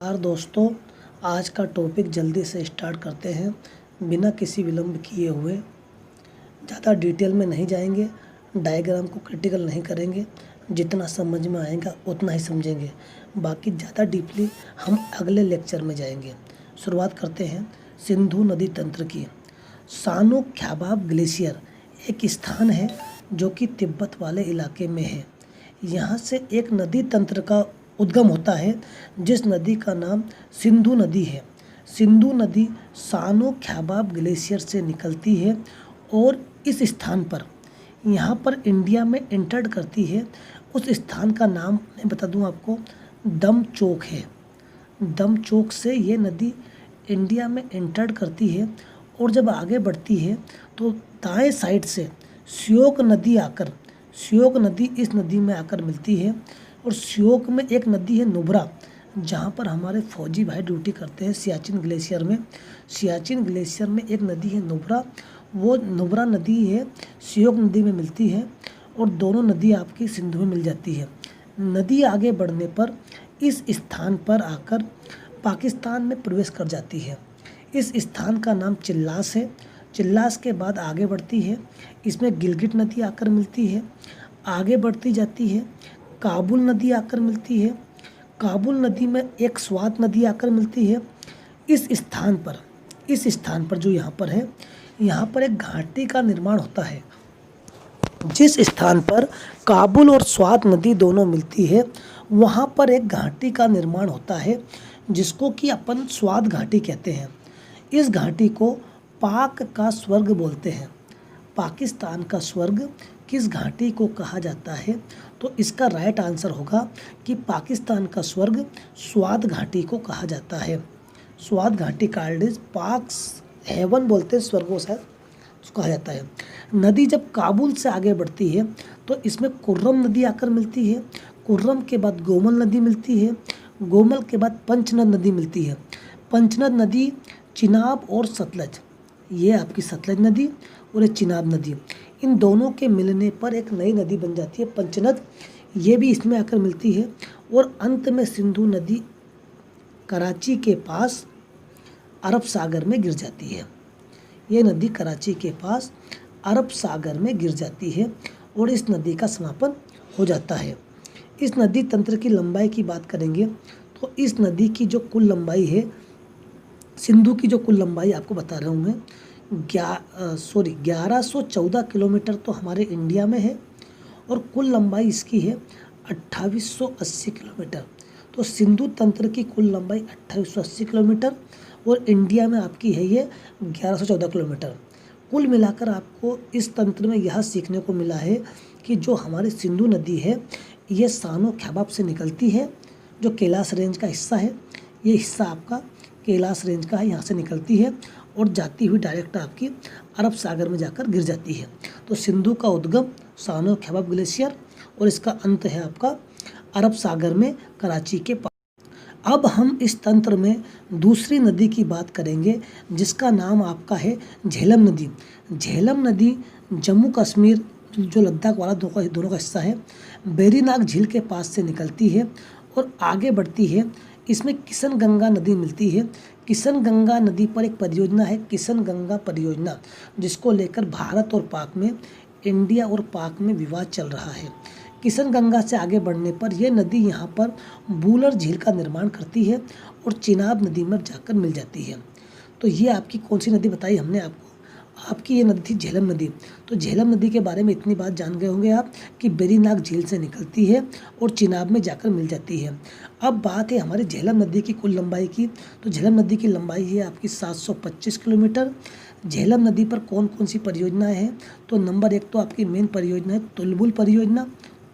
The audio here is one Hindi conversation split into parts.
यार दोस्तों, आज का टॉपिक जल्दी से स्टार्ट करते हैं बिना किसी विलंब किए हुए। ज़्यादा डिटेल में नहीं जाएंगे, डायग्राम को क्रिटिकल नहीं करेंगे। जितना समझ में आएगा उतना ही समझेंगे, बाकी ज़्यादा डीपली हम अगले लेक्चर में जाएंगे। शुरुआत करते हैं सिंधु नदी तंत्र की। सानो ख्याबाब ग्लेशियर एक स्थान है जो कि तिब्बत वाले इलाके में है। यहाँ से एक नदी तंत्र का उद्गम होता है जिस नदी का नाम सिंधु नदी है। सिंधु नदी सानो ख्याबाब ग्लेशियर से निकलती है और इस स्थान पर यहाँ पर इंडिया में एंटर्ड करती है। उस स्थान का नाम मैं बता दूँ आपको, दम चौक है। दम चौक से ये नदी इंडिया में एंटर्ड करती है और जब आगे बढ़ती है तो दाएं साइड से श्योक नदी इस नदी में आकर मिलती है। और श्योक में एक नदी है नुब्रा, जहाँ पर हमारे फौजी भाई ड्यूटी करते हैं सियाचिन ग्लेशियर में। सियाचिन ग्लेशियर में एक नदी है नुब्रा, वो नुब्रा नदी है श्योक नदी में मिलती है और दोनों नदी आपकी सिंधु में मिल जाती है। नदी आगे बढ़ने पर इस स्थान पर आकर पाकिस्तान में प्रवेश कर जाती है। इस स्थान का नाम चिल्लास है। चिल्लास के बाद आगे बढ़ती है, इसमें गिलगिट नदी आकर मिलती है। आगे बढ़ती जाती है, काबुल नदी आकर मिलती है। काबुल नदी में एक स्वात नदी आकर मिलती है। इस स्थान पर जो यहाँ पर है, यहाँ पर एक घाटी का निर्माण होता है। जिस स्थान पर काबुल और स्वात नदी दोनों मिलती है वहाँ पर एक घाटी का निर्माण होता है जिसको कि अपन स्वात घाटी कहते हैं। इस घाटी को पाक का स्वर्ग बोलते हैं। पाकिस्तान का स्वर्ग किस घाटी को कहा जाता है? तो इसका राइट आंसर होगा कि पाकिस्तान का स्वर्ग स्वात घाटी को कहा जाता है। स्वात घाटी कार्डिस पाक्स हेवन बोलते हैं, स्वर्गों से कहा जाता है। नदी जब काबुल से आगे बढ़ती है तो इसमें कुर्रम नदी आकर मिलती है। कुर्रम के बाद गोमल नदी मिलती है। गोमल के बाद पंचनद नदी मिलती है। पंचनद नदी चिनाब और सतलज, ये आपकी सतलज नदी और ये चिनाब नदी, इन दोनों के मिलने पर एक नई नदी बन जाती है पंचनद। ये भी इसमें आकर मिलती है और अंत में सिंधु नदी कराची के पास अरब सागर में गिर जाती है। ये नदी कराची के पास अरब सागर में गिर जाती है और इस नदी का समापन हो जाता है। इस नदी तंत्र की लंबाई की बात करेंगे तो इस नदी की जो कुल लंबाई है, सिंधु की जो कुल लंबाई आपको बता रहा हूँ मैं, 1114 किलोमीटर तो हमारे इंडिया में है और कुल लंबाई इसकी है 2880 किलोमीटर। तो सिंधु तंत्र की कुल लंबाई 2880 किलोमीटर और इंडिया में आपकी है ये 1114 किलोमीटर। कुल मिलाकर आपको इस तंत्र में यह सीखने को मिला है कि जो हमारी सिंधु नदी है ये सानो ख्याबाब से निकलती है, जो कैलाश रेंज का हिस्सा है। ये हिस्सा आपका कैलाश रेंज का है, यहाँ से निकलती है और जाती हुई डायरेक्ट आपकी अरब सागर में जाकर गिर जाती है। तो सिंधु का उद्गम सानो ख्याबाब ग्लेशियर और इसका अंत है आपका अरब सागर में कराची के पास। अब हम इस तंत्र में दूसरी नदी की बात करेंगे जिसका नाम आपका है झेलम नदी। झेलम नदी जम्मू कश्मीर जो लद्दाख वाला दोनों का हिस्सा है, बेरीनाग झील के पास से निकलती है और आगे बढ़ती है। इसमें किशन गंगा नदी मिलती है। किशन गंगा नदी पर एक परियोजना है किशन गंगा परियोजना, जिसको लेकर भारत और पाक में, इंडिया और पाक में विवाद चल रहा है। किशन गंगा से आगे बढ़ने पर यह नदी यहाँ पर बूलर झील का निर्माण करती है और चिनाब नदी में जाकर मिल जाती है। तो ये आपकी कौन सी नदी बताई हमने आपको? आपकी ये नदी थी झेलम नदी। तो झेलम नदी के बारे में इतनी बात जान गए होंगे आप कि बेरीनाग झील से निकलती है और चिनाब में जाकर मिल जाती है। अब बात है हमारी झेलम नदी की कुल लंबाई की। तो झेलम नदी की लंबाई है आपकी 725 किलोमीटर। झेलम नदी पर कौन कौन सी परियोजनाएं हैं? तो नंबर 1 तो आपकी मेन परियोजना है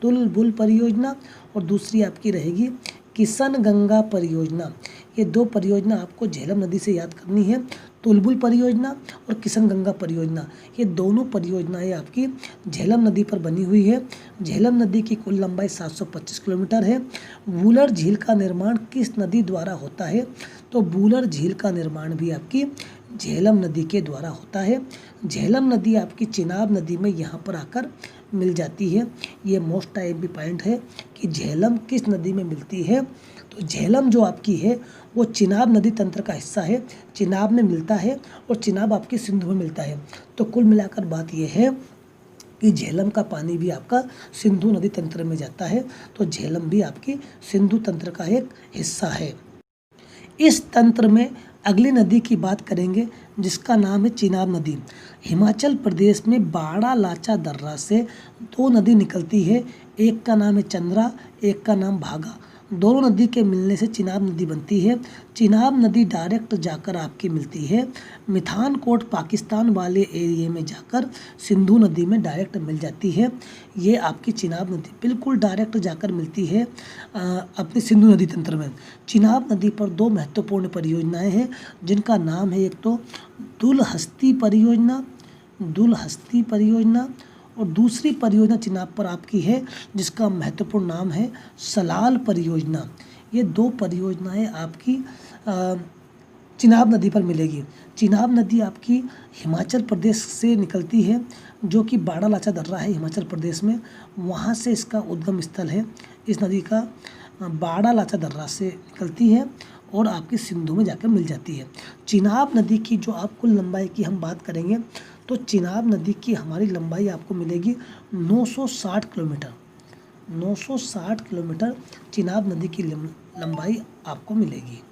तुलबुल परियोजना और दूसरी आपकी रहेगी किशन गंगा परियोजना। ये दो परियोजना आपको झेलम नदी से याद करनी है, तुलबुल परियोजना और किशन गंगा परियोजना। ये दोनों परियोजनाएं आपकी झेलम नदी पर बनी हुई है। झेलम नदी की कुल लंबाई 725 किलोमीटर है। बूलर झील का निर्माण किस नदी द्वारा होता है? तो बूलर झील का निर्माण भी आपकी झेलम नदी के द्वारा होता है। झेलम नदी आपकी चिनाब नदी में यहाँ पर आकर मिल जाती है। ये मोस्ट टाइम पॉइंट है कि झेलम किस नदी में मिलती है। तो झेलम जो आपकी है वो चिनाब नदी तंत्र का हिस्सा है, चिनाब में मिलता है और चिनाब आपकी सिंधु में मिलता है। तो कुल मिलाकर बात यह है कि झेलम का पानी भी आपका सिंधु नदी तंत्र में जाता है। तो झेलम भी आपकी सिंधु तंत्र का एक हिस्सा है। इस तंत्र में अगली नदी की बात करेंगे जिसका नाम है चिनाब नदी। हिमाचल प्रदेश में बाड़ा लाचा दर्रा से दो नदी निकलती है, एक का नाम है चंद्रा, एक का नाम भागा। दोनों नदी के मिलने से चिनाब नदी बनती है। चिनाब नदी डायरेक्ट जाकर आपकी मिलती है मिठानकोट पाकिस्तान वाले एरिया में जाकर सिंधु नदी में डायरेक्ट मिल जाती है। ये आपकी चिनाब नदी बिल्कुल डायरेक्ट जाकर मिलती है अपनी सिंधु नदी तंत्र में। चिनाब नदी पर दो महत्वपूर्ण परियोजनाएं हैं जिनका नाम है, एक तो दुलहस्ती परियोजना और दूसरी परियोजना चिनाब पर आपकी है जिसका महत्वपूर्ण नाम है सलाल परियोजना। ये दो परियोजनाएं आपकी चिनाब नदी पर मिलेगी। चिनाब नदी आपकी हिमाचल प्रदेश से निकलती है, जो कि बाड़ा लाचा दर्रा है हिमाचल प्रदेश में, वहाँ से इसका उद्गम स्थल है। इस नदी का बाड़ा लाचा दर्रा से निकलती है और आपकी सिंधु में जाकर मिल जाती है। चिनाब नदी की जो आप कुल लंबाई की हम बात करेंगे तो चिनाब नदी की हमारी लंबाई आपको मिलेगी 960 किलोमीटर। 960 किलोमीटर चिनाब नदी की लंबाई आपको मिलेगी।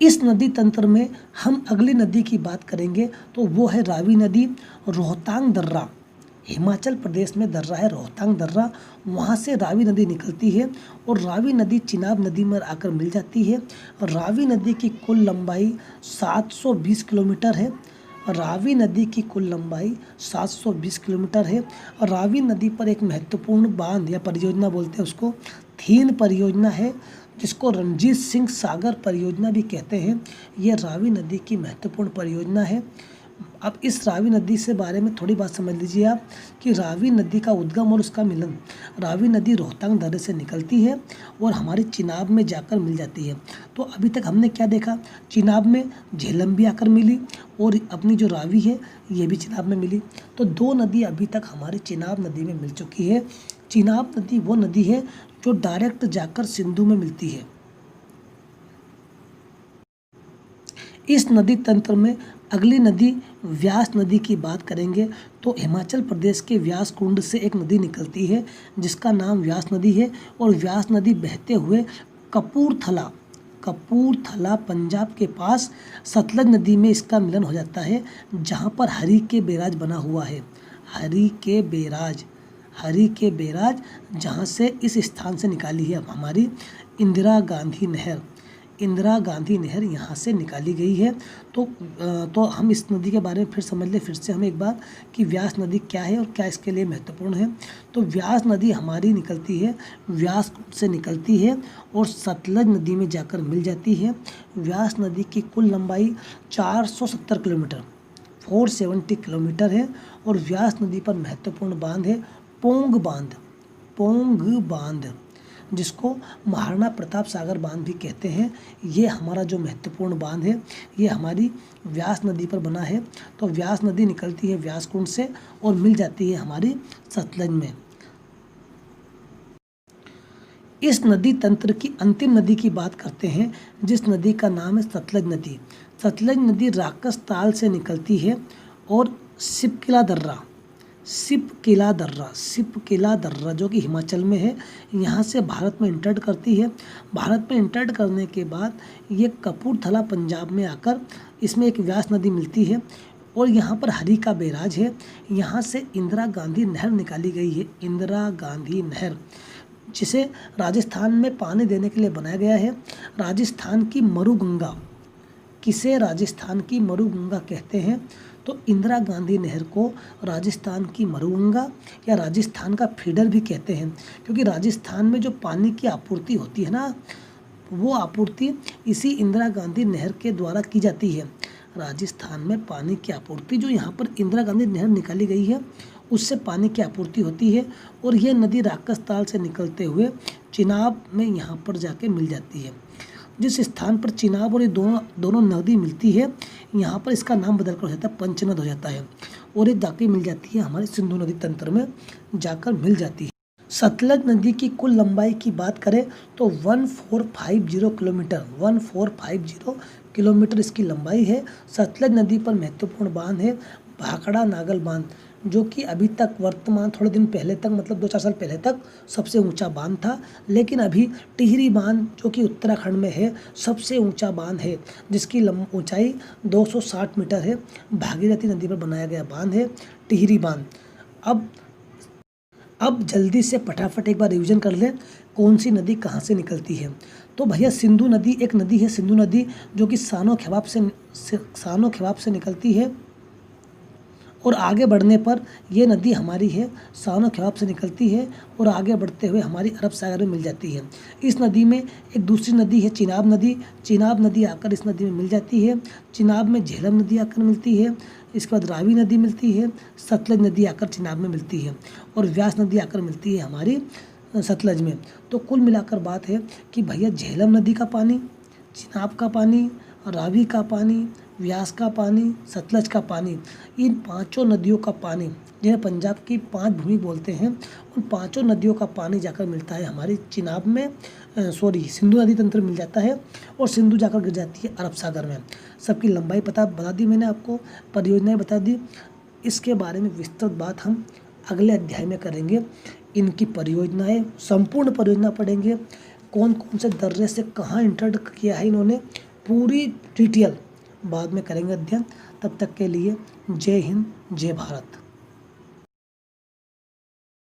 इस नदी तंत्र में हम अगली नदी की बात करेंगे तो वो है रावी नदी। रोहतांग दर्रा, हिमाचल प्रदेश में दर्रा है रोहतांग दर्रा, वहाँ से रावी नदी निकलती है और रावी नदी चिनाब नदी में आकर मिल जाती है। रावी नदी की कुल लंबाई 720 किलोमीटर है। रावी नदी की कुल लंबाई 720 किलोमीटर है। और रावी नदी पर एक महत्वपूर्ण बांध या परियोजना बोलते हैं उसको, थीन परियोजना है, जिसको रणजीत सिंह सागर परियोजना भी कहते हैं। ये रावी नदी की महत्वपूर्ण परियोजना है। अब इस रावी नदी से बारे में थोड़ी बात समझ लीजिए आप कि रावी नदी का उद्गम और उसका मिलन, रावी नदी रोहतांग दर्रे से निकलती है और हमारी चिनाब में जाकर मिल जाती है। तो अभी तक हमने क्या देखा, चिनाब में झेलम भी आकर मिली और अपनी जो रावी है ये भी चिनाब में मिली। तो दो नदी अभी तक हमारी चिनाब नदी में मिल चुकी है। चिनाब नदी वो नदी है जो डायरेक्ट जाकर सिंधु में मिलती है। इस नदी तंत्र में अगली नदी व्यास नदी की बात करेंगे तो हिमाचल प्रदेश के व्यास कुंड से एक नदी निकलती है जिसका नाम व्यास नदी है। और व्यास नदी बहते हुए कपूरथला पंजाब के पास सतलज नदी में इसका मिलन हो जाता है, जहाँ पर हरी के बैराज बना हुआ है। हरी के बैराज जहाँ से इस स्थान से निकाली है हमारी इंदिरा गांधी नहर यहाँ से निकाली गई है। तो हम इस नदी के बारे में फिर समझ ले, फिर से हम एक बार कि व्यास नदी क्या है और क्या इसके लिए महत्वपूर्ण है। तो व्यास नदी हमारी निकलती है, व्यास से निकलती है और सतलज नदी में जाकर मिल जाती है। व्यास नदी की कुल लंबाई 470 किलोमीटर 470 किलोमीटर है और व्यास नदी पर महत्वपूर्ण बांध है पोंग बांध, जिसको महाराणा प्रताप सागर बांध भी कहते हैं। ये हमारा जो महत्वपूर्ण बांध है ये हमारी व्यास नदी पर बना है। तो व्यास नदी निकलती है व्यास कुंड से और मिल जाती है हमारी सतलज में। इस नदी तंत्र की अंतिम नदी की बात करते हैं जिस नदी का नाम है सतलज नदी। सतलज नदी राकस ताल से निकलती है और सिपकिला दर्रा जो कि हिमाचल में है, यहाँ से भारत में इंटर करती है। भारत में इंटर करने के बाद ये कपूरथला पंजाब में आकर इसमें एक व्यास नदी मिलती है और यहाँ पर हरी का बैराज है। यहाँ से इंदिरा गांधी नहर निकाली गई है, इंदिरा गांधी नहर, जिसे राजस्थान में पानी देने के लिए बनाया गया है। राजस्थान की मरुगंगा, किसे राजस्थान की मरुगंगा कहते हैं तो इंदिरा गांधी नहर को राजस्थान की मरुगंगा या राजस्थान का फीडर भी कहते हैं, क्योंकि राजस्थान में जो पानी की आपूर्ति होती है ना, वो आपूर्ति इसी इंदिरा गांधी नहर के द्वारा की जाती है। राजस्थान में पानी की आपूर्ति जो यहाँ पर इंदिरा गांधी नहर निकाली गई है उससे पानी की आपूर्ति होती है और यह नदी राकस ताल से निकलते हुए चिनाब में यहाँ पर जाके मिल जाती है। जिस स्थान पर चिनाब और ये दोनों नदी मिलती है यहाँ पर इसका नाम बदलकर हो जाता है पंचनद हो जाता है। और ये जाके मिल जाती है हमारे सिंधु नदी तंत्र में जाकर मिल जाती है। सतलज नदी की कुल लंबाई की बात करें तो 1450 किलोमीटर 1450 किलोमीटर इसकी लंबाई है। सतलज नदी पर महत्वपूर्ण बांध है भाखड़ा नागल बांध, जो कि अभी तक वर्तमान थोड़े दिन पहले तक मतलब 2-4 साल पहले तक सबसे ऊंचा बांध था, लेकिन अभी टिहरी बांध जो कि उत्तराखंड में है सबसे ऊंचा बांध है, जिसकी ऊंचाई 260 मीटर है। भागीरथी नदी पर बनाया गया बांध है टिहरी बांध। अब जल्दी से फटाफट एक बार रिवीजन कर लें कौन सी नदी कहाँ से निकलती है। तो भैया सिंधु नदी एक नदी है, सिंधु नदी जो कि सानो ख्वाब से निकलती है और आगे बढ़ने पर ये नदी हमारी है सानो ख्वाब से निकलती है और आगे बढ़ते हुए हमारी अरब सागर में मिल जाती है। इस नदी में एक दूसरी नदी है चिनाब नदी आकर इस नदी में मिल जाती है। चिनाब में झेलम नदी आकर मिलती है, इसके बाद रावी नदी मिलती है, सतलज नदी आकर चिनाब में मिलती है और व्यास नदी आकर मिलती है हमारी सतलज में। तो कुल मिलाकर बात है कि भैया झेलम नदी का पानी, चिनाब का पानी, रावी का पानी, व्यास का पानी, सतलज का पानी, इन पांचों नदियों का पानी जिन्हें पंजाब की 5 भूमि बोलते हैं, उन पांचों नदियों का पानी जाकर मिलता है हमारी चिनाब में सिंधु नदी तंत्र मिल जाता है और सिंधु जाकर गिर जाती है अरब सागर में। सबकी लंबाई बता दी मैंने आपको, परियोजनाएं बता दी। इसके बारे में विस्तृत बात हम अगले अध्याय में करेंगे। इनकी परियोजनाएं संपूर्ण परियोजना पढ़ेंगे, कौन कौन से दर्रे से कहाँ इंटर किया है इन्होंने, पूरी डिटेल बाद में करेंगे अध्ययन। तब तक के लिए जय हिंद जय भारत।